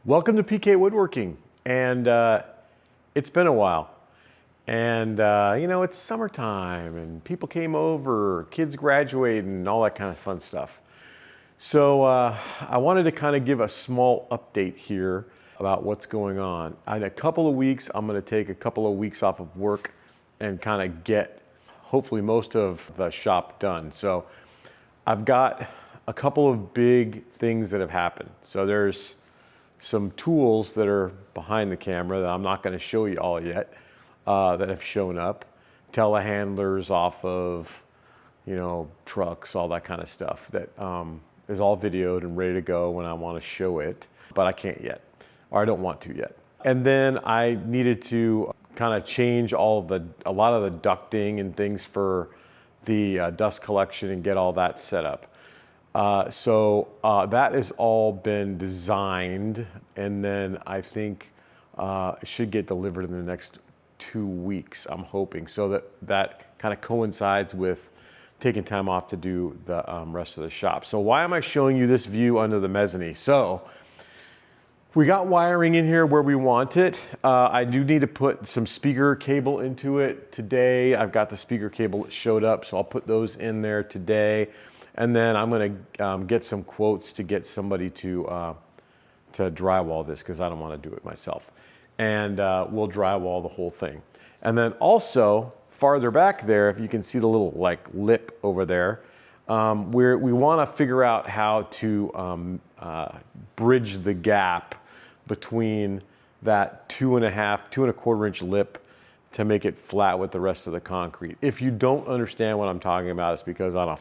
Welcome to PK Woodworking, and it's been a while. And you know, it's summertime and people came over, kids graduated and all that kind of fun stuff. So I wanted to kind of give a small update here about what's going on. In a couple of weeks, I'm gonna take a couple of weeks off of work and kind of get hopefully most of the shop done. So I've got a couple of big things that have happened. So there's some tools that are behind the camera that I'm not going to show you all yet that have shown up. Telehandlers off of, you know, trucks, all that kind of stuff that is all videoed and ready to go when I want to show it, but I can't yet, or I don't want to yet. And then I needed to kind of change a lot of the ducting and things for the dust collection and get all that set up. So that has all been designed, and then I think it should get delivered in the next 2 weeks, I'm hoping, so that kind of coincides with taking time off to do the rest of the shop. So why am I showing you this view under the mezzanine? So we got wiring in here where we want it. I do need to put some speaker cable into it today. I've got the speaker cable that showed up, so I'll put those in there today. And then I'm gonna get some quotes to get somebody to drywall this, because I don't want to do it myself. And we'll drywall the whole thing. And then also farther back there, if you can see the little like lip over there, we want to figure out how to bridge the gap between that 2.25 inch lip to make it flat with the rest of the concrete. If you don't understand what I'm talking about, it's because on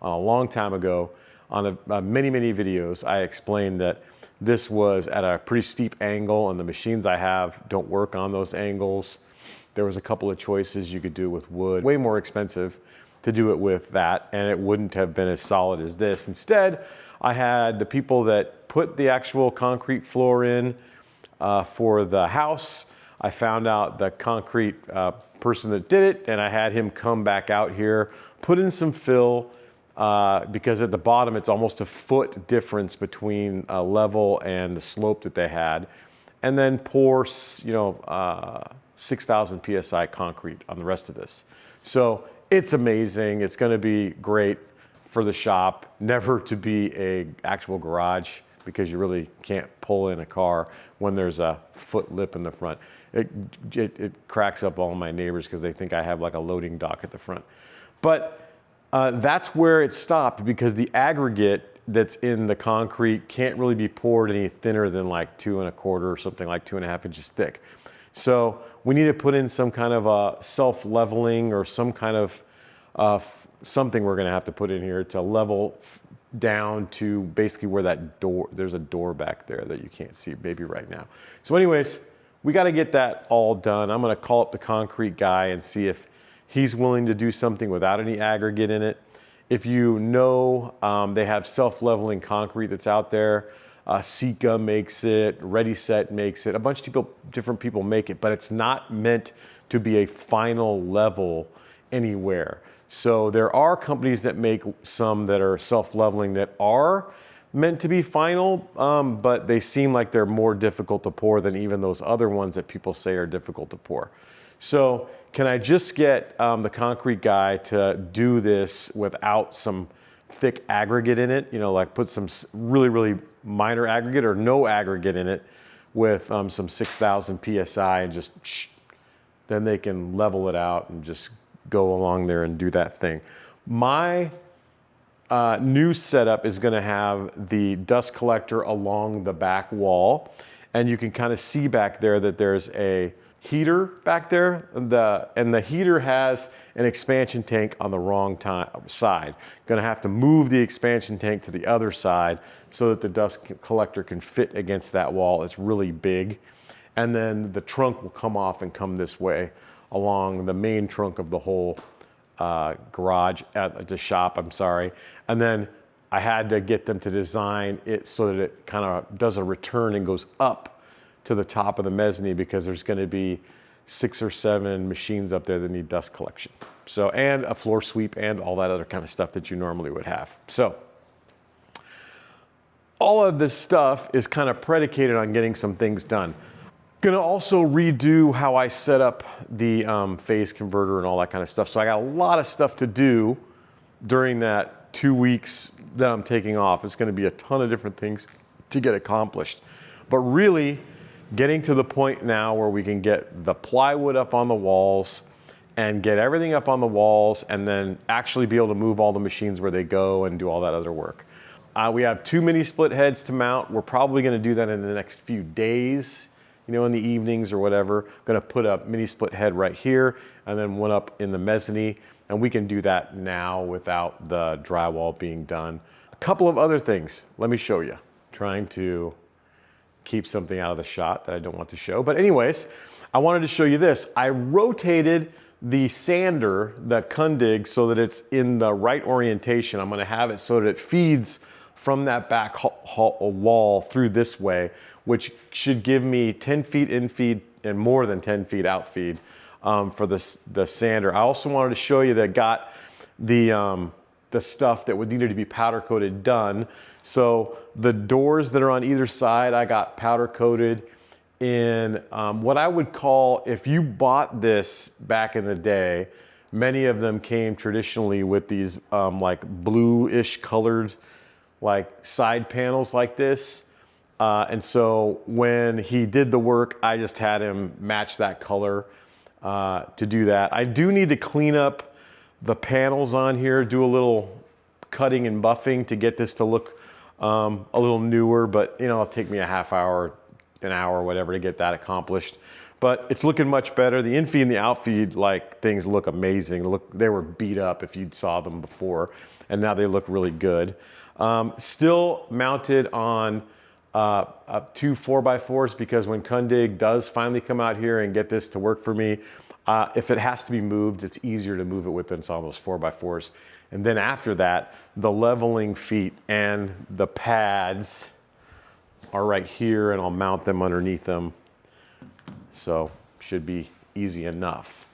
a long time ago, on many videos, I explained that this was at a pretty steep angle, and the machines I have don't work on those angles. There was a couple of choices. You could do it with wood, way more expensive to do it with that, and it wouldn't have been as solid as this. Instead, I had the people that put the actual concrete floor in for the house. I found out the concrete person that did it, and I had him come back out here, put in some fill, because at the bottom it's almost a foot difference between level and the slope that they had, and then pour 6,000 psi concrete on the rest of this. So it's amazing. It's going to be great for the shop, never to be a actual garage, because you really can't pull in a car when there's a foot lip in the front. It cracks up all my neighbors because they think I have like a loading dock at the front. But that's where it stopped, because the aggregate that's in the concrete can't really be poured any thinner than like 2.25 or something like 2.5 inches thick. So we need to put in some kind of a self-leveling or some kind of something we're going to have to put in here to level down to basically where that door, there's a door back there that you can't see maybe right now. So anyways, we got to get that all done. I'm going to call up the concrete guy and see if he's willing to do something without any aggregate in it. If you know, they have self-leveling concrete that's out there. Sika makes it, Ready Set makes it, a bunch of different people make it, but it's not meant to be a final level anywhere. So there are companies that make some that are self-leveling that are meant to be final, but they seem like they're more difficult to pour than even those other ones that people say are difficult to pour. So can I just get the concrete guy to do this without some thick aggregate in it? You know, like put some really minor aggregate or no aggregate in it with some 6,000 PSI, and just then they can level it out and just go along there and do that thing. My new setup is going to have the dust collector along the back wall, and you can kind of see back there that there's a heater back there, and the heater has an expansion tank on the wrong side. Gonna have to move the expansion tank to the other side so that the dust collector can fit against that wall. It's really big. And then the trunk will come off and come this way along the main trunk of the whole garage, at the shop, I'm sorry. And then I had to get them to design it so that it kind of does a return and goes up to the top of the mezzanine, because there's going to be 6 or 7 machines up there that need dust collection. So, and a floor sweep and all that other kind of stuff that you normally would have. So all of this stuff is kind of predicated on getting some things done. Gonna also redo how I set up the phase converter and all that kind of stuff. So I got a lot of stuff to do during that 2 weeks that I'm taking off. It's gonna be a ton of different things to get accomplished. But really getting to the point now where we can get the plywood up on the walls and get everything up on the walls and then actually be able to move all the machines where they go and do all that other work. We have 2 mini split heads to mount. We're probably gonna do that in the next few days, you know, in the evenings or whatever. Gonna put a mini split head right here and then one up in the mezzanine. And we can do that now without the drywall being done. A couple of other things, let me show you. Trying to keep something out of the shot that I don't want to show. But anyways, I wanted to show you this. I rotated the sander, the Kundig, so that it's in the right orientation. I'm gonna have it so that it feeds from that back wall through this way, which should give me 10 feet in feed and more than 10 feet out feed for the sander. I also wanted to show you that got the stuff that would needed to be powder coated done. So the doors that are on either side, I got powder coated in what I would call, if you bought this back in the day, many of them came traditionally with these like bluish colored like side panels like this. And so when he did the work, I just had him match that color to do that. I do need to clean up the panels on here, do a little cutting and buffing to get this to look a little newer, but you know, it'll take me a half hour, an hour, whatever to get that accomplished. But it's looking much better. The infeed and the outfeed like things look amazing. They were beat up if you saw them before, and now they look really good. Still mounted on 2 4x4s because when Kundig does finally come out here and get this to work for me, if it has to be moved, it's easier to move it with than on those 4x4s. And then after that, the leveling feet and the pads are right here, and I'll mount them underneath them. So should be easy enough.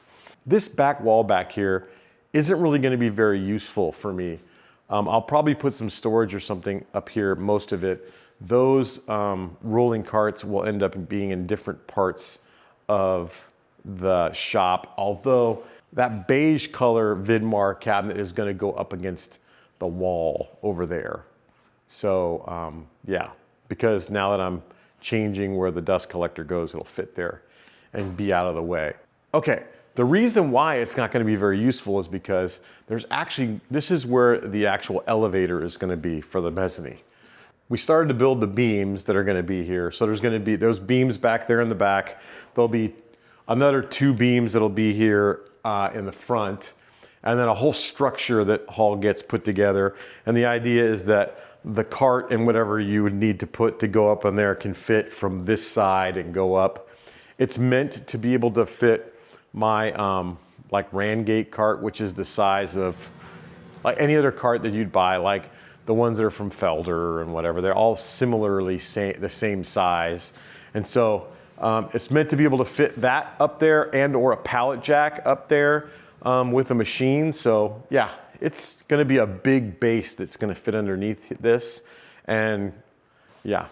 This back wall back here isn't really going to be very useful for me. I'll probably put some storage or something up here, most of it. Those rolling carts will end up being in different parts of the shop, although that beige color Vidmar cabinet is going to go up against the wall over there. So yeah, because now that I'm changing where the dust collector goes, it'll fit there and be out of the way. Okay, the reason why it's not going to be very useful is because there's actually, this is where the actual elevator is going to be for the mezzanine. We started to build the beams that are going to be here. So there's going to be those beams back there in the back. There'll be another 2 beams that'll be here in the front, and then a whole structure that all gets put together. And the idea is that the cart and whatever you would need to put to go up on there can fit from this side and go up. It's meant to be able to fit my like Randgate cart, which is the size of like any other cart that you'd buy, like the ones that are from Felder and whatever. They're all similarly the same size. And so it's meant to be able to fit that up there and or a pallet jack up there with a machine. So yeah, it's gonna be a big base that's gonna fit underneath this. And yeah,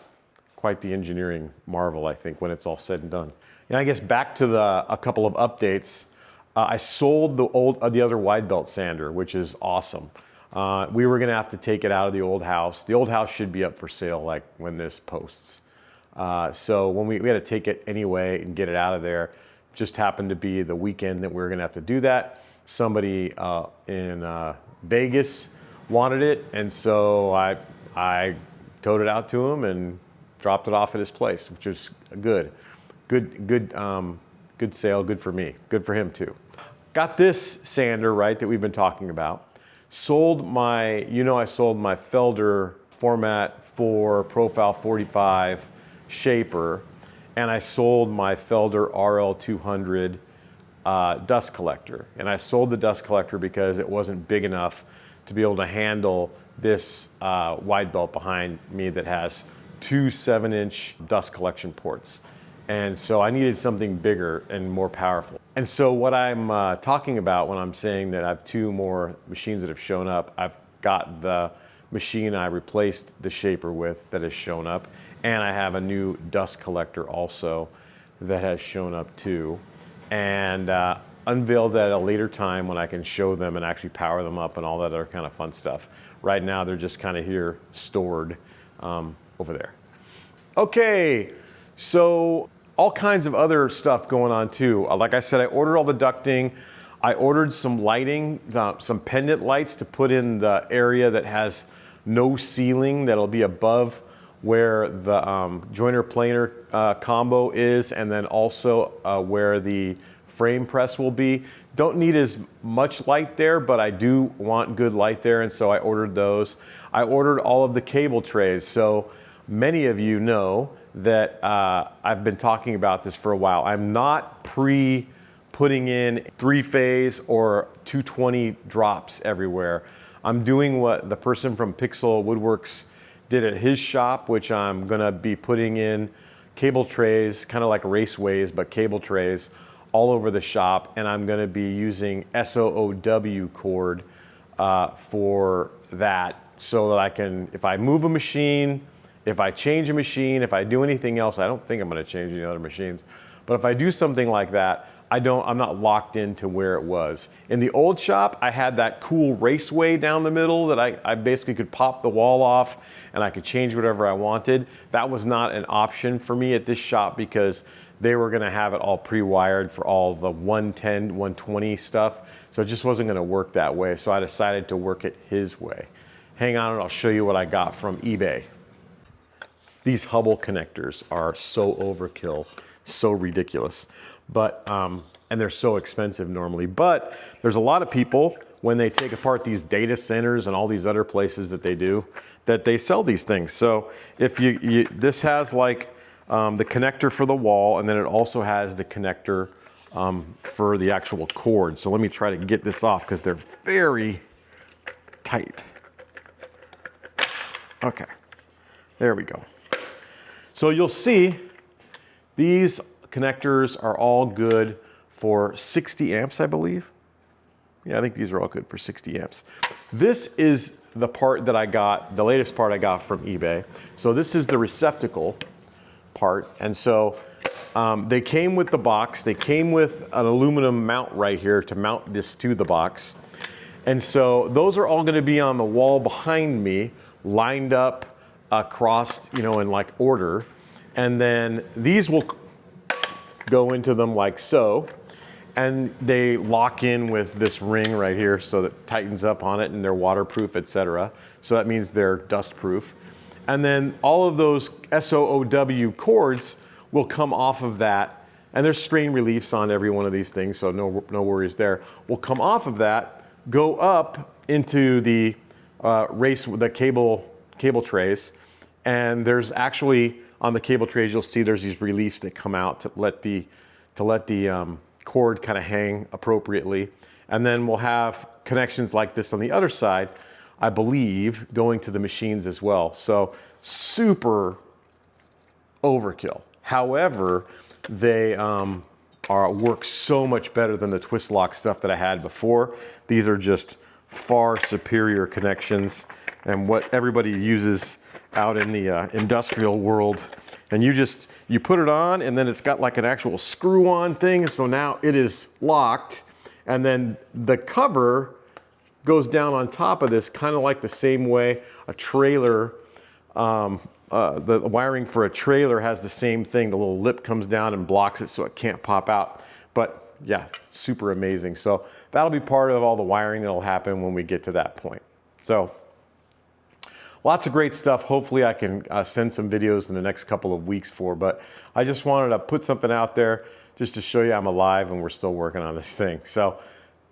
quite the engineering marvel, I think, when it's all said and done. And I guess back to a couple of updates. I sold the other wide belt sander, which is awesome. We were gonna have to take it out of the old house. The old house should be up for sale like when this posts. So when we had to take it anyway and get it out of there, just happened to be the weekend that we were gonna have to do that. Somebody in Vegas wanted it, and so I towed it out to him and dropped it off at his place, which was good sale, good for me, good for him too. Got this sander, right, that we've been talking about. Sold my, I sold my Felder Format 4 Profile 45 shaper, and I sold my Felder RL200 dust collector. And I sold the dust collector because it wasn't big enough to be able to handle this wide belt behind me that has 2 7-inch dust collection ports. And so I needed something bigger and more powerful. And so what I'm talking about when I'm saying that I have 2 more machines that have shown up, I've got the machine I replaced the shaper with that has shown up. And I have a new dust collector also that has shown up too. And unveiled at a later time when I can show them and actually power them up and all that other kind of fun stuff. Right now they're just kind of here stored over there. Okay, so all kinds of other stuff going on too. Like I said, I ordered all the ducting. I ordered some lighting, some pendant lights to put in the area that has no ceiling, that'll be above where the joiner planer combo is, and then also where the frame press will be. Don't need as much light there, but I do want good light there, and so I ordered those. I ordered all of the cable trays. So many of you know that I've been talking about this for a while. I'm not putting in 3-phase or 220 drops everywhere. I'm doing what the person from Pixel Woodworks did at his shop, which I'm gonna be putting in cable trays, kind of like raceways, but cable trays all over the shop. And I'm gonna be using SOOW cord for that, so that I can, if I move a machine, if I change a machine, if I do anything else, I don't think I'm gonna change any other machines, but if I do something like that, I'm not locked into where it was. In the old shop, I had that cool raceway down the middle that I basically could pop the wall off and I could change whatever I wanted. That was not an option for me at this shop because they were gonna have it all pre-wired for all the 110, 120 stuff. So it just wasn't gonna work that way. So I decided to work it his way. Hang on and I'll show you what I got from eBay. These Hubble connectors are so overkill, so ridiculous. But, and they're so expensive normally. But there's a lot of people, when they take apart these data centers and all these other places that they do, that they sell these things. So if this has like the connector for the wall, and then it also has the connector for the actual cord. So let me try to get this off because they're very tight. Okay, there we go. So you'll see these connectors are all good for 60 amps, I believe. Yeah, I think these are all good for 60 amps. This is the part that I got, the latest part I got from eBay. So this is the receptacle part. And so they came with the box. They came with an aluminum mount right here to mount this to the box. And so those are all gonna be on the wall behind me, lined up across, you know, in like order. And then these will go into them like so, and they lock in with this ring right here so that tightens up on it, and they're waterproof, etc. So that means they're dust proof. And then all of those SOOW cords will come off of that, and there's strain reliefs on every one of these things, so no worries there. Will come off of that, go up into the cable trays, and there's actually on the cable trays, you'll see there's these reliefs that come out to let the cord kind of hang appropriately. And then we'll have connections like this on the other side, I believe, going to the machines as well. So super overkill. However, they work so much better than the twist lock stuff that I had before. These are just far superior connections and what everybody uses out in the industrial world. And you put it on, and then it's got like an actual screw-on thing. So now it is locked, and then the cover goes down on top of this, kind of like the same way a trailer, the wiring for a trailer has the same thing. The little lip comes down and blocks it so it can't pop out. But yeah, super amazing. So that'll be part of all the wiring that'll happen when we get to that point. So lots of great stuff. Hopefully I can send some videos in the next couple of weeks for, but I just wanted to put something out there just to show you I'm alive and we're still working on this thing. So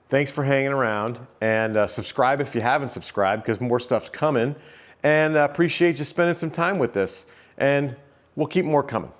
thanks for hanging around, and subscribe if you haven't subscribed, because more stuff's coming, and appreciate you spending some time with this, and we'll keep more coming.